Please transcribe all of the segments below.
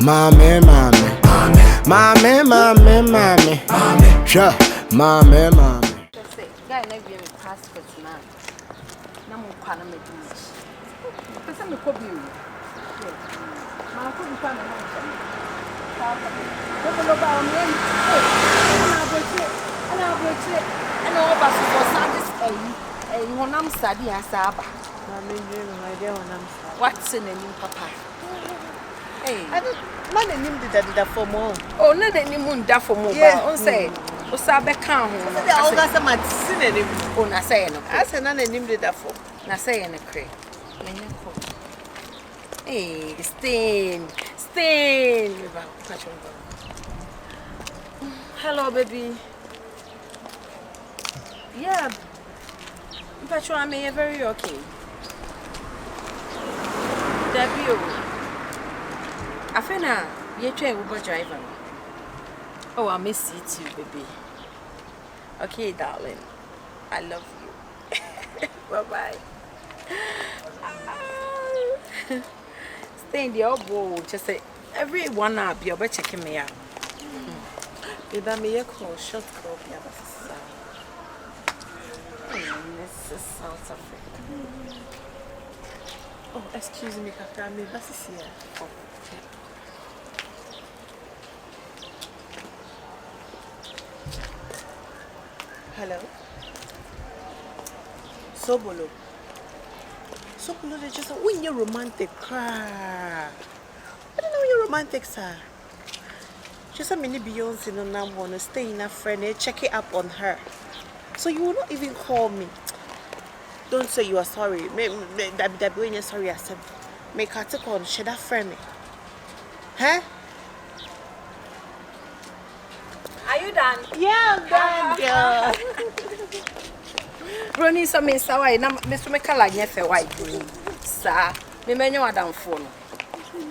Mame, mame, mame, mame, mame, sure, mame, mame. Just say, guy, never even passport now. No more can I make this. Because I'm a copy. My copy can I what's in the name, Papa? Hey, I don't man and him did that for more. Oh, not any moon da for more. On say, Osabe can They all got some at sin. oh, na say no. I said none and him did that for. Na say in a crate. Hey, stain. Hello, baby. Yeah. But I mean, you're very okay. Debbie, I feel now you're trying Uber driver. Oh, I miss you too, baby. Okay, darling. I love you. Bye-bye. Stay in the elbow. Just say, everyone up, you're checking me out. If I may call short call, This is South Africa. oh, excuse me, Kaka, me that's here. Oh, Hello. Sobolo, they just when you're romantic, I don't know you're romantic, sir. Just a mini Beyonce no now wanna stay in a friend and check it up on her. So you will not even call me. Don't say you are sorry. That when you're sorry, I said, make her take on, should I friend me? Huh? are you done? Yeah, I'm done, girl. Brony, so Miss Hawaii, Mr. McCalla, yes, a white green. Sir, me menu are down for.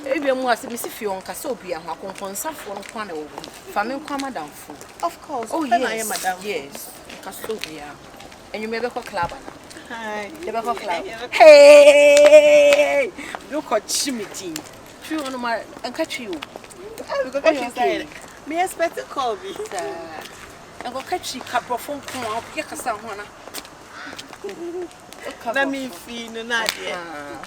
If you want to miss if you want Casopia, who can consult for one over. Family come down for. Of course. Oh, yes. yes, I am madam. Yes, Casopia. And you may be a club. Hi. Never go club. Hey! Look at Chimity. True on my and catch you. Me expect to call me. And go catch you, couple phone call, pick a someone. Let me feel no Nadia.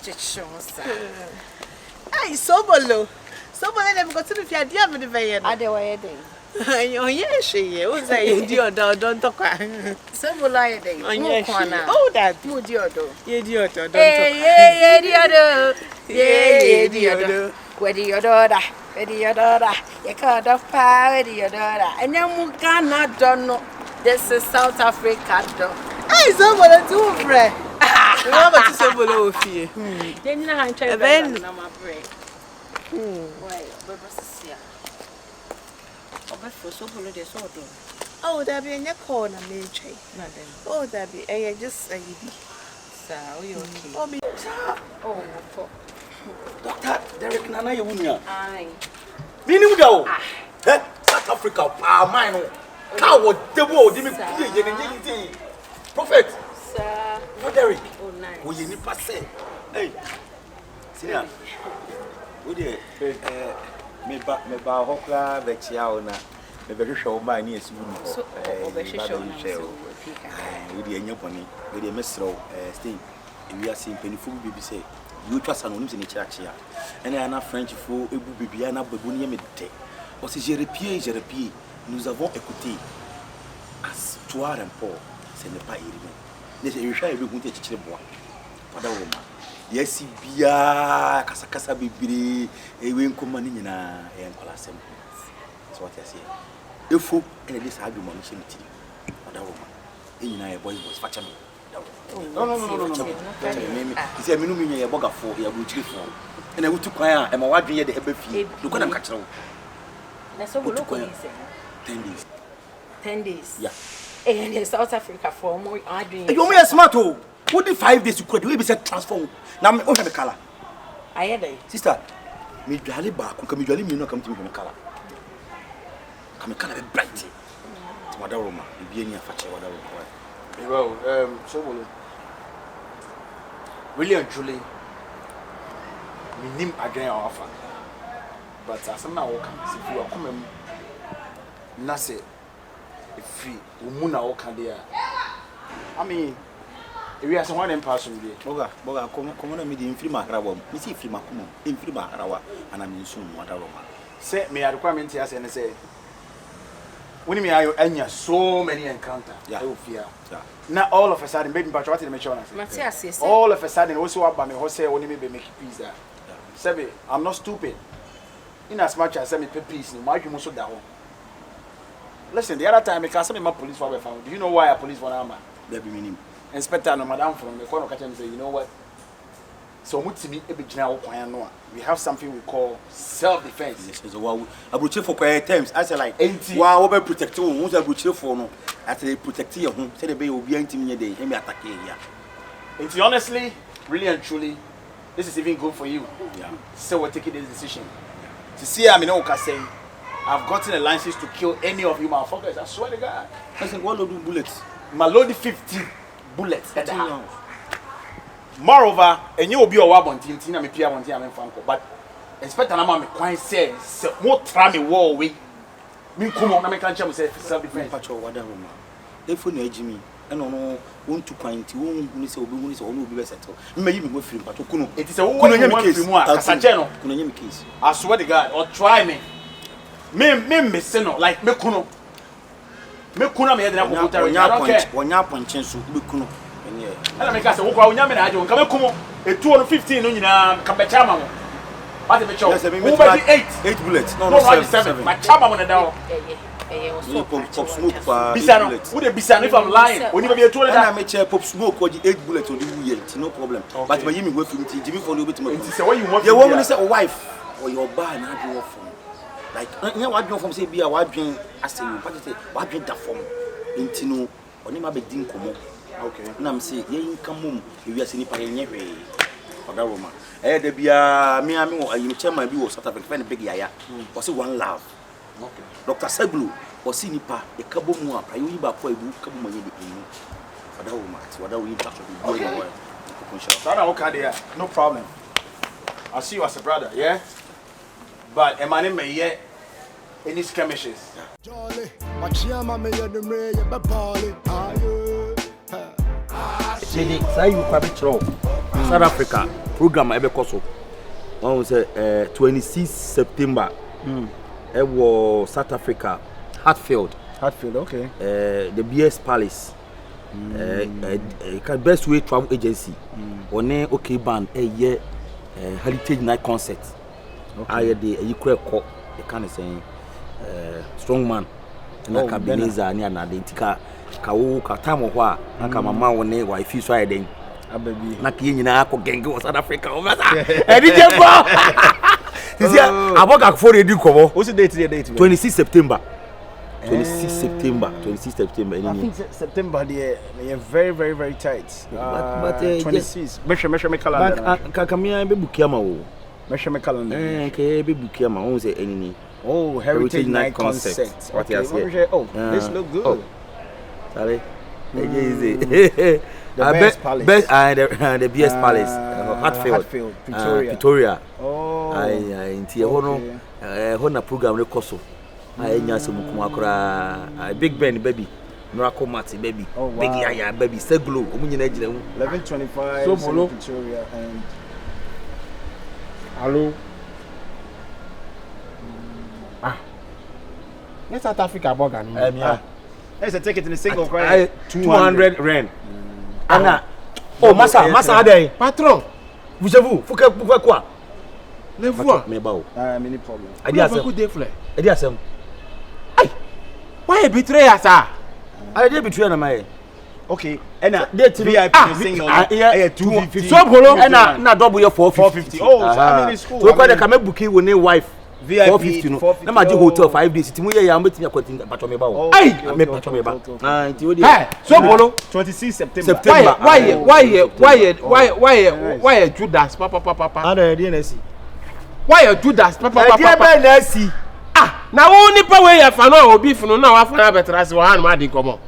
Just show us. Hey, Sobolo. Sobolo never got to be a dear with the vein. I do a day. Oh, yes, she was a dear dog, don't talk. So will I day. Oh, that you dear dog. Ye dear dog, don't Hey, dear dog. Yeah, dear dog. Where do your daughter? Where do your daughter? You can't have power, where your daughter? And then we cannot don't know. This is South Africa, dog. Hey, Sobolo, too, friend. Remember to Sobolo, fear. Then you know I'm trying to my break. Why? But what's here? For so full de so do. Oh, that be in your corner, me tray. Oh, that be just a Sir, you okay? Oh, me. Oh, Doctor Derek Nana Yunya. aye. Meaning go. South Africa, mine. Cow would devil, Prophet. Sir. No, Derek. Oh, nice. We need to say. Hey. See ya. Me ba hokla vechia na me be hwehwe o ma ni esu mu So, obehwehwe we dey anya boni we dey mesro stay we are seeing peniful bibi say you twa sanu nim se ni chiachia ena na french fo ebu bibia na babu ni yemete o se jerepie nous avons écouté as toi and Paul ce n'est pas irime ne se hwehwe ebe hu te chichire boa pada wo ma yes bia kasakasa bibiri ewe nkoma ni nyina enkola asem so what you say efo ene dey sa adwuma no shemiti oda wo nyina e boys facha me No. You see, I mean, you are boga for your butcher for. And I would to choir and my wife here the Ebefi. Look at them catch them. That's all look 10 days. 10 days. Yeah. And in South Africa for more arguing. You only a smart hole. What the 5 days you could we be said transform. Now me only color. I had a Sister, me jolly back, come jolly me no come to me from color. Come color bright. Mother Roma, be any facha whatever. Well, so really and truly, we need again our offer. but asem na wo kan si fi akoma mu na se fi wo mu na wo kan dia I mean we are someone in person there boga komo na me di mfiri makara bom me si mfiri makomo mfiri makara wa ana me nsu mu ada roma say me requirement here say say when me ayo anya so many encounter yeah fear now all of a sudden baby patch what me show na all of a sudden also about me ho say when me be make pizza say I'm not stupid in as much as I me peace ni my dwumo so da ho listen the other time me can say me police for be found do you know why a police for am there be meaning inspector no madam from the corner catch him say you know what so mutimi e be gina wo kwan no we have something we call self defense yes so wa abroche for quiet times I say like wa wo be protect wo who say abroche for no at they protect your home say they be obi antimi nye dey me attack ya and honestly really and truly this is even good for you yeah so we're taking this decision to see I mean no can say I've gotten a license to kill any of you motherfuckers I swear to God I say what load bullets my load 50 bullets at the house. Moreover, and you will be a wabontin, Tina, me Pia, and Franco, but expect an amount of quite says, more try me war away. Me come on, I can't tell myself self defense. Patrol, whatever. If you know Jimmy, I don't know, want to point you won't say, we will be settled. Maybe even with him, but it is a woman case. Case. I swear to God, or try me. Me, seno, like me kuno. Me kuna me yedna ko tare nya point wonya ponchen so be kuno enye ala me ka se wo kwa wonya me na ajo nka me kumo etu on 15 no nyina ka be chama mo what be chow who be 8 bullets no 7 ma chama mo na da pop smoke for bisano who dey bisano if I'm lying oni be etu on na me che pop smoke or the 8 bullets on the wuye no problem but me yimi go film ti Jimmy for no bit me say what you want you want say wife or your bar na do for like nya wadwen from say bia wadwen ase you but say wadwen da from intino oni ma be din komo okay na me say ye nka mum wi ase ni pa ye hwe oda roma da bia me ame ayi chairman bi wo South Africa fan big yaya o say one love okay Dr. Saglu o si nipa e kabo mu apa yo yi ba ko ebu kabo mo ye de enu oda roma oda wo yi ta so bi go Sana okay there no problem I see you as a brother yeah. But Emmanuel may yet any skirmishes. Jolly, my chairman may the ray, but Polly, say you quite true. South Africa program ebe koso. One say 26 September. It was South Africa, Hatfield, okay. The BS Palace. Best way travel agency. One okay band a year heritage night concert. I the you call the kind of saying strong man na kabineza ni na identika ka wo ka time ho a aka mama wo ne wife so ayeden ababi na ke nyina akọ genge wo South Africa o masa e di je go tisi aboka for ready kobo what's the date 26 September 26 September I think September they are very very very tight but 26 measure calendar but kamia be bukia ma wo measure calendar ke be bukia ma won say enini oh heritage night concert what you say this look good sorry easy the best palace the BS Palace Hatfield Pretoria oh ai ntie ho no ho na program re koso ai nya se mukum akora Big Ben baby Miracle Mati baby Big Yaya baby Seglo omunyina agina hu 1125 so bolo Pretoria and hello yes South Africa burger no yeah there's a ticket in the single right 200 rand ana oh masa adai patron vous fuka quoi le voix me ba o many problem adi asem ku dey fle adi asem ai why betray us I dey betray na my okay and VIP single 250 so bolo na double your 450 oh so I mean it's cool so kwada ka me bookie wo ne wife VIP 450 no na ma je hotel 5 days timu ye ya mbetimi akwati patcho me ba o ai me patcho me ba nti wo hey so bolo 26 September why Judas papa ana dey na si why Judas papa dey na si na wo nipa we ya fa no obi funu na wa fa na betrase wa han ma di komo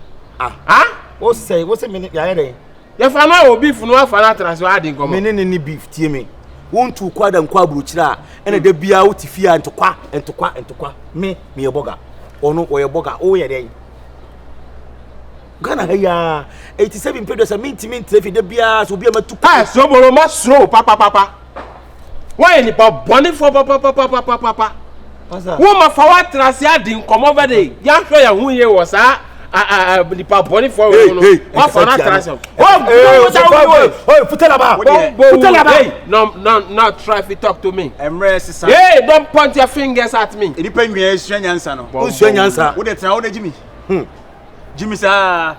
o say me ya dey ya fa no obi funu wa fa na trase wa di komo me ne beef tie me won tu kwa da nkwa buruchira ene da bia wo tifia ntokwa me ye boga ono wo ye boga o ye den Gana ya 87 pedos a minti fi da bia so bia matu ah so boro ma slow papa why ni pa boni for papa wo ma fa wa trase adi nkomo vede ya hwe ya hu ye wo sa ni pa boni for no wa fa na trase oh putela ba no try to talk to me Emre sisa hey don't point your fingers at me edi pa nwie sua nyansa no sua nyansa wo de tena wo de Jimmy Jimmy sa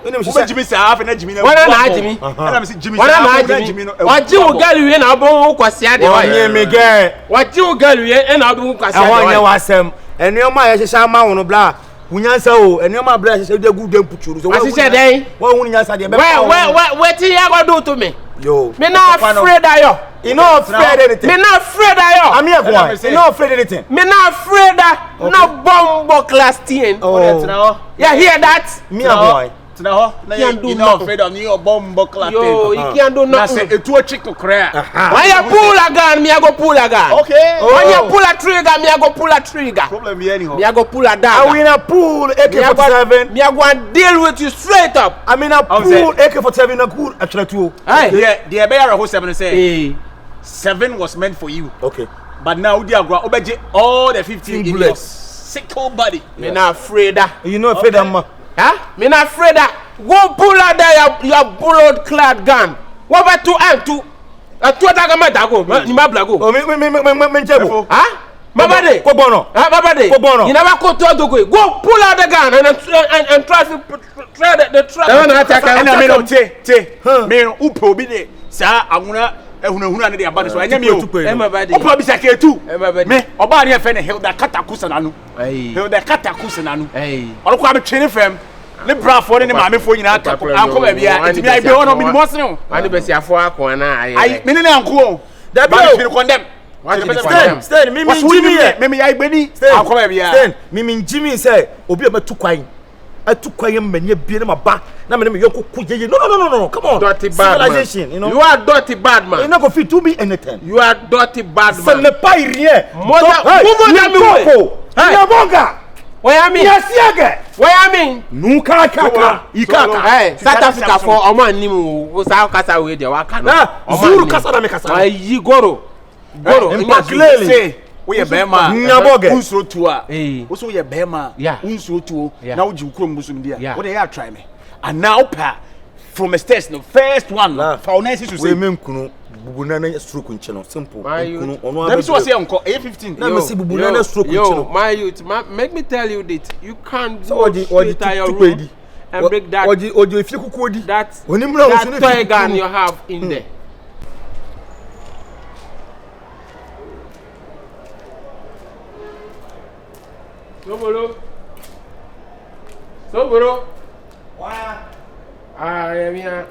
Jimmy sa afa na Jimmy na wana na Jimmy ana me Jimmy wana na Jimmy waji wo galu ye na bo kwase ade wa ye me ge waji wo galu ye na bo kwase ade wa awon ye wasem enioma ye hyehyɛ ama wo no bla wunyansa o enioma bla hyehyɛ de gu dem puchuru so hyehyɛ den wa hun nyansa de be we ti ya go do to me yo me not afraid ayo you not afraid anything me not afraid ayo I'm here boy you not afraid anything me not afraid no bomb class 10 yeah hear that me a boy tena ho na you not afraid of you bomb class 10 yo you can't do nothing na say etu o chick kra when you pull a gun me I go pull a gun okay when you pull a trigger me I go pull a trigger problem here anyhow me I go pull a dagger I win a pool AK47 me I go and deal with you straight up I mean a pool AK47 na cool actually too hey the be yara ho 7 say 7 was meant for you okay but now udi agwa obeje all the 15 bullets sickle body me not afraid you know afraid am me not afraid go pull out there your bullet clad gun what about to and to daga mata go ni mabla go oh me njebo babade ko bono babade you never go to go pull out the gun and try to the trap na attack and me no te me upo obi de sa awuna ehunahuna ne de aba so anya me o babade upo bi sake tu me oba ne efe ne Hilda Katakusa nanu Hilda Katakusa nanu oroko am twene fam ne brafo ne maamefo nyina atako anko ba bia etimi ai be wono me mo sene o ani besiafo akon na ai me ne anko o da bi o condemn Stay, Mimi Jimmy. Mimi ya igbeni. Akọ ba bia. Stay, Mimi Jimmy say obi amatu kwan. Atu kwan manye bie na maba. Na me yonko kujeye. No. Come on. Dirty bad civilization, man. You know. You are dirty bad man. You not go fit do me anything. You are dirty bad man. Ça n'est pas rien. Bonga. What I mean? Yes, yage. What I mean? Nuka kaka. Ikaka. Hey, South Africa for omo animu. Wo sa kasa we de wa kana. Zuru kasa na me kasa. Ayi goro. Impactly say we ye bema nyaboge unsuro tu a wo so ye bema unsuro tu na wo ji ukrom busum dia wo dey ya try me and now pa from a stage no first one foundation to say we menkunu bubuna na stroke nche no simple menkunu ono abi so say onko A15 na me see bubuna na stroke nche no my youth make me tell you this you can't go to your room and break that oji efie kukuodi that onimra wo so ne toy gun you have in there. Soboro. Wa. Ya mia.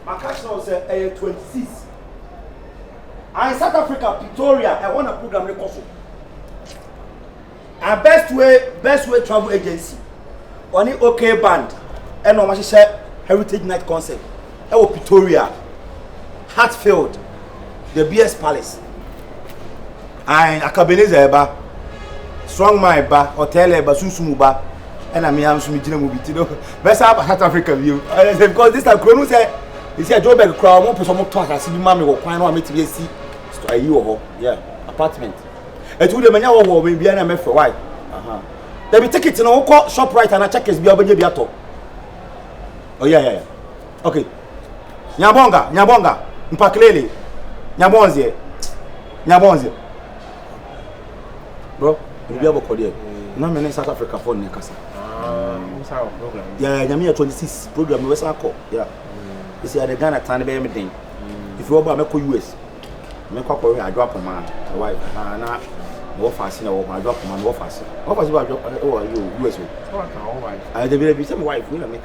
Makasho say 26. And South Africa, Pretoria, I want a program recoso. And best way travel agency. Only OK band. And no much heritage night concert. Pretoria. Hatfield, the BS Palace, and Akabeneza eba, Strong My ba, Hotel eba, Susumu ba, and I am Sumijina movie. Best have South Africa view. Because this time Chrono said, he said, Joe Beg crowd, one person more talk, I see mammy or quite one meeting see. Apartment. I told them, I know when Biana met for why. They be tickets in a shop right and I check his Biato. Oh, yeah. Okay. Nyabonga. Mpaklele nyabonze bro we be able to na me in South Africa for ne kasa what's our program nyame 26 program we say call this is the Ghana time be everything if you oba me ko US me ko ko adwo apoma wife na wo fast na wo adwo apoma wo fast ba adwo US I dey be say my wife we na make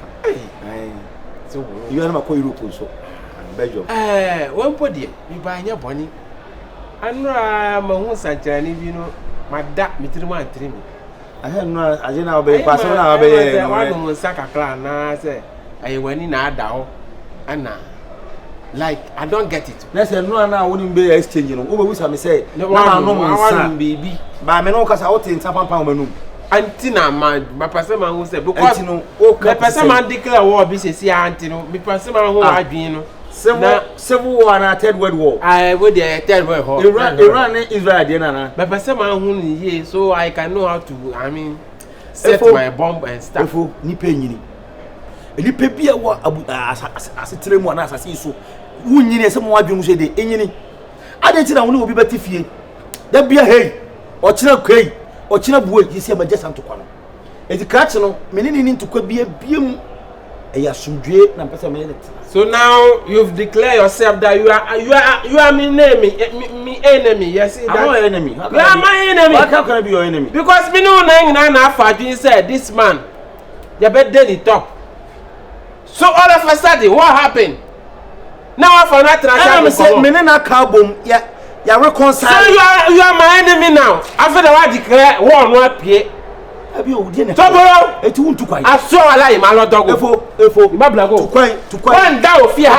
so you na ko Europe so Belgium. One podi, you buy your bonnie. And ma hu sanchani bi no, ma da mitrima antrimi. I had no, I didn't obey Pastor. I obey. One was Sakakla, na say, I went in Adao, Anna. Like, I don't get it. Let's say, no, I wouldn't be exchanging. Over which I may say, no, one baby. But I may not cast out in Tapan Palmanu. Antina, my person who said, because you know, the person man declare war, BCC, Antino, the person who I been. Civil War and Third World War. I would the Third World War. Iran is right, Diana. But person who here, so I can know how to, I mean, set my bomb and stuff. Nipenny. Nipe be a war as a trim one as I see so. Who need someone you say the engine? I didn't know who will be better fear. There be a hay or China Cray or China Boy, you see, but just to come. It's a catcher, meaning to be a beam. So now you've declared yourself that you are my enemy. Yes, I'm your enemy. You are my enemy. How can I be your enemy? Because me know you said this man, you better than the top. So all of a sudden, what happened? Now I found out you're reconciled. So you are my enemy now. After I declare war not pay. Toboro, it won't to quite. I saw a lie, my lord dog. Bablago, to quite down, fear,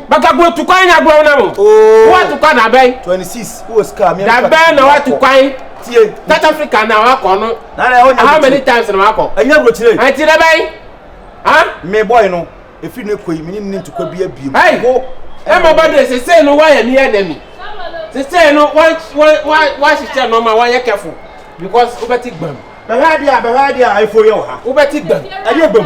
but I go to quite a grown. Oh, what to quite a bay? 26 who was coming. That band, what to quite. South Africa now, how many times in Marco? I never today. I did a bay. Huh? Me boy, no. If you know, you need to be a beam. Hey, go. Everybody say no, why am enemy? They say no, why she tell no, why you careful? Because overtake them. Bahadia, I for you. Overtake them. I hear them.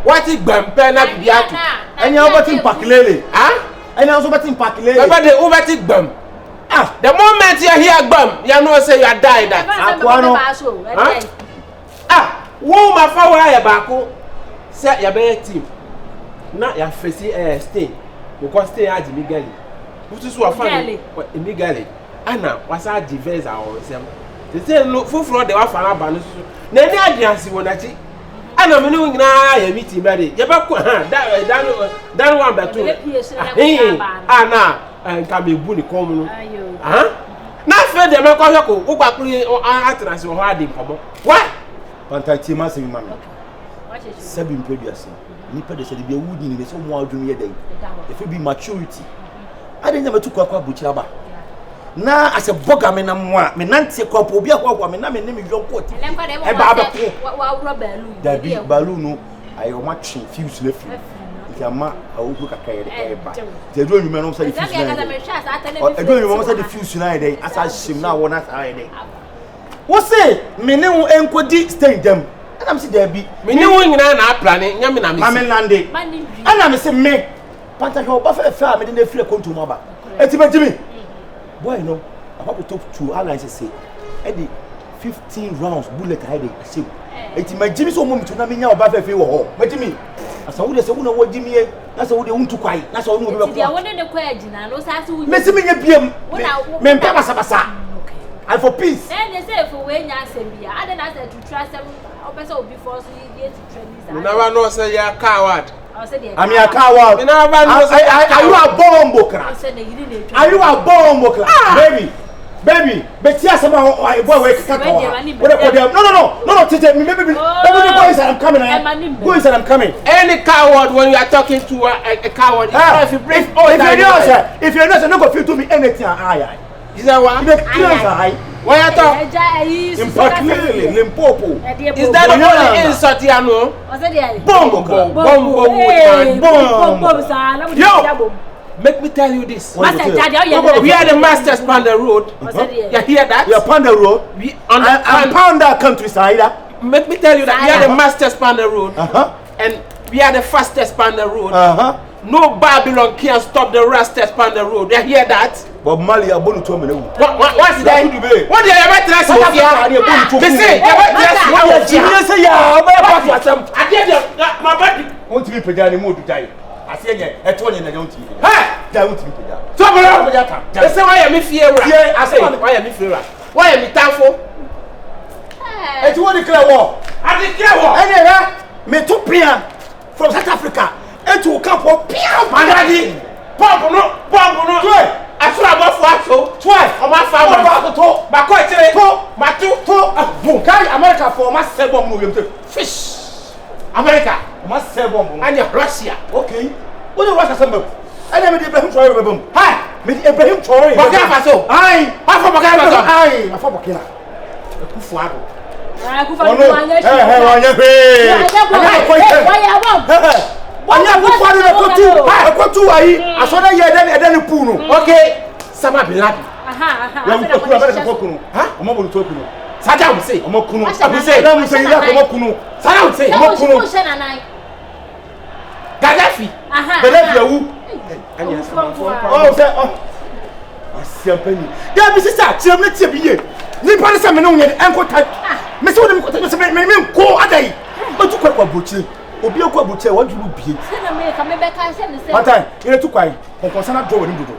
What is them? Pen up the art. And you're overtaking Pakilele. Huh? And you're overtaking Pakilele. But they overtake them. Ah, the moment you hear them, you know, say you are died. Ah, woman, for Baku. Set your better team. Not your face stay. Because stay at Jimmy Galley. Which is what family? Jimmy Galley. Anna was our diverse ourselves. They say no full floor, they were for our banners. Nanny, I didn't see one at it. And I'm knowing now a meeting, Betty. You're back, that one back to Anna, and can be bully common. Huh? Not fair, the Macco, who back or Atlas or Harding. What? Pantatima, say, Mamma. 7 previous. Nipa de said be a wood in the some more junior day. If it be maturity. I didn't never took a buchaba. Now as a bogaman and moi, me nancy crop will be a woman, I mean, name your coat. There be balloon, I am much infused left. If your ma, I will look at the back. They don't remember say the I don't remember the few tonight as I see now one at I day. What's say? Me no enquadi stay them. And I'm saying there be me no win na planning nyame na me I'm lande and I'm say me panta ho ba fa me dey free kontu mo ba eti boy no I want to talk to alliance say e dey 15 rounds bullet I dey say eti majimi so mo mitu na me nya oba fa wo ho majimi asa wo dey say wo na wo jimi e na say wo dey untu kwai na say wo mo be ko dia wo dey kwa agina no sa so wo me se me nya biem me mpa basa and for peace then they say for we nya asembia I don't say to trust them person will be forced to train. You never know, say you're a coward. I'm a coward. You never know, say are you a bomb class? Are you a bomb class? Baby, but yes, I'm a boy. No, teacher, maybe go inside, I'm coming. Go inside, I'm coming. Any coward when you are talking to a coward, if you break all that, if you're not going to feel to me anything, is that what? Why are you talking? Impactfully, Limpopo. Is that the only insult you know? Bomb. Yo! Make me tell you this. We are the masters on the road. You hear that? We are on the road. We on pound that countryside. Make me tell you that we are the masters on the road. And we are the fastest on the road. No Babylon can stop the rasters on the road. You hear that? But Mali are born to me. What's that? What do you ever trust me? They say, I did my body. Want to be pajani more to die. I say, I told you, I don't think. Ha! I want to be pajani. So, they say, why am I fear? I say, why am I fear? Why am I thankful? It's what declare war. I declare war. Anyway, me to Priya from South Africa. And to come for Pia, my daddy. Bomb no. Asura abofo aso. 12. O ma fa ma to. Ba ko chire. To. Ma tu. Boom. Kai America for ma se bomb no yem Fish. America. Ma se bomb. And Russia. Okay. What do Russia send? I me di Ibrahim Traore be bom. Hi. Me di Ibrahim Traore. Burkina Faso. Ai. Afọ Burkina Faso. Ai. Afọ Burkina. Ekufu ado. Kufa ado anya shi. Wanya pe. Wanya bom. Wanya kufa ado ekotu. Ekotu ayi. Asoda ye eden pool no. Okay. Sama bin Laden. Ya mu kokuru abere kokuru. Ha? Omo bolu to kunu. Saja mu say. Omo kunu. Abu say. Na mu say ila omo kunu. Saja mu say. Omo kunu. Gaddafi. Gaddafi awu. Oh, say oh. Asiampani. Ya bi sisa, tiam na tie biye. Ni pa se me no nya enko ta. Me se woni me se me ko adai. Otu kwa bochi. Obi akwa bochi e waduru bie. Se na me ka me be ka se ne se. Patai, ire tu kwai. Konkonsana do woni dodo.